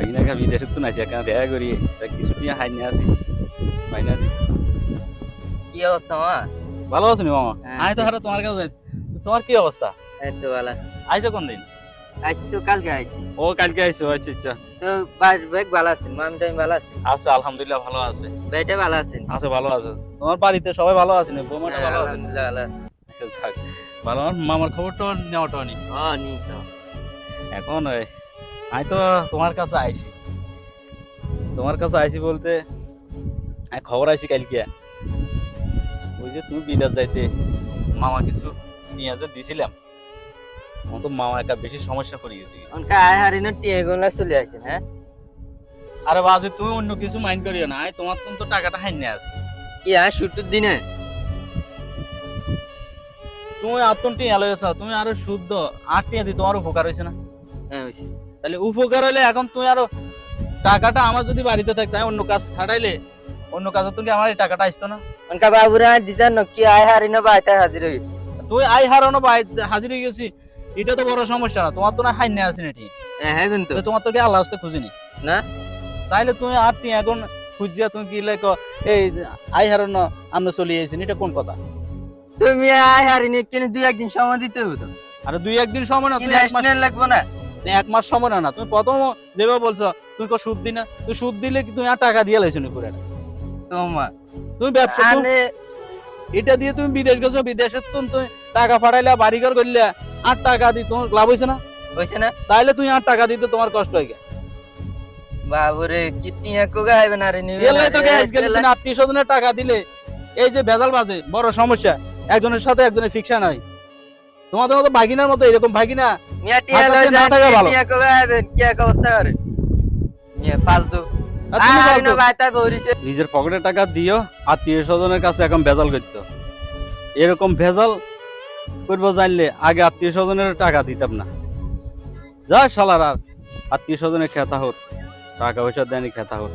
ভাগিনাকে বিদেশে তো নাচি একা দেখা করি কিছু টিয়া হাই নিয়ে আসি ভাইনা কি অবস্থা মা? ভালো আছো নি মামা? হ্যাঁ, আয় তো হারা তোমার কাছে যাই। তোমার কি অবস্থা? এই তো ভালো। আইছো কোন দিন? আইসি তো কালকে আইসি। ও কালকে আইছো, আচ্ছা আচ্ছা। তো ব্যাগ ভালো আছেন? মামি টাইম ভালো আছেন? আছে আলহামদুলিল্লাহ ভালো আছে। বেটা ভালো আছেন? আছে ভালো আছে। তোমার বাড়িতে সবাই ভালো আছে না? বৌমাটা ভালো আছে? আলহামদুলিল্লাহ ভালো আছে। আচ্ছা যাক ভালো। আমার মামার খবরটা নেওয়াটা নি হ্যাঁ নি তো। এখন আমি তো তোমার কাছে আইছি। তোমার কাছে আইছি বলতে আমি খবর আইছি কালকে ওই যে তুমি বিদেশ যাইতে মামা কিছু নিয়ে যে দিছিলাম আমার তো মামা একটা বেশি সমস্যা পড়ে গেছি। অনকা আয় হারিনো টিয়ে গোলা চলে আইছেন হ্যাঁ? আরে বাজে তুমি অন্য কিছু মাইন্ড করিও না, আমি তোমার তো টাকাটা হাইনে আছি। কি আর শুটুর দিনে? তুমি আত্মটি এলাইছ তুমি আরো শুদ্ধ 8 টিয়া দি তোমার উপকার হইছে না? হ্যাঁ হইছে। তাহলে উপকার হলে এখন তুমি আরো টাকাটা আমার যদি বাড়িতে থাকতো আমি অন্য কাজ খাটাইলে অন্য কাজে তুমি আমার এই টাকাটা আসতো না? অনকা বাবুরা দিতান কি আয় হারিনো বাইতে হাজির হইছে। তুই আই হারানো হাজির হয়ে গেছি, এটা তো বড় সমস্যা না। তোমার তো না হাইনে আছি না ঠিক, হ্যাঁ কিন্তু তোমার তো কি আল্লাহ হস্তে খুঁজিনি না? তাইলে তুমি আর টি এখন খুঁজিয়া তুমি কি লেখ এই আই হারানো আমরা চলে যাইছি এটা কোন কথা? তুমি আয় হারিনে কেন দুই একদিন সময় দিতে হবে তো। আরে 2-1 দিন সময় না, কি তুমি 1 মাস, ন্যাশনাল লাগবো না? 1 মাস সময় না। তুমি প্রথম যেভাবে বলছো তুমি সুদ দি না, তুই সুদ দিলে কি তুমি আর টাকা দিয়ে লাইছো নি পুরাটা? তোমা তুমি ব্যবসা আনে এটা দিয়ে তুমি বিদেশ গেছো, বিদেশে তুমি টাকা পাঠাইলা বাড়িঘর করলে আর টাকা দি তোমার লাভ হইছে না? হইছে না? তাইলে তুমি আর টাকা দিতে তোমার কষ্ট হয়ে গেল। বাবুরে কি টিয়া কোগা হইবে না রে নিবে এলাই তো গ্যাস গেলে তুমি আত্মীয় স্বজনের টাকা দিলে এই যে ভেজাল বাজে বড় সমস্যা, একজনের সাথে একজনের ফিকশন হয়। তোমাদের মতো ভাগিনার মতো এরকম ভাগিনা মিয়া টিয়া হাতে লই না যায় থাকা ভালো। টিয়া কোগা হইবেন কি এক অবস্থা করে মিয়া ফালতু আর তুমি আর ফালতু। না বাইতা বরিছে। নিজের পকেটে টাকা দিও আত্মীয় স্বজনের কাছে এখন ভেজাল করতো, এরকম ভেজাল করবো জানলে আগে আত্মীয় স্বজনের টাকা দিতাম না। যা শালার আর আত্মীয় স্বজনের খেতা হোক, টাকা পয়সা দেয়নি খেতা হোক।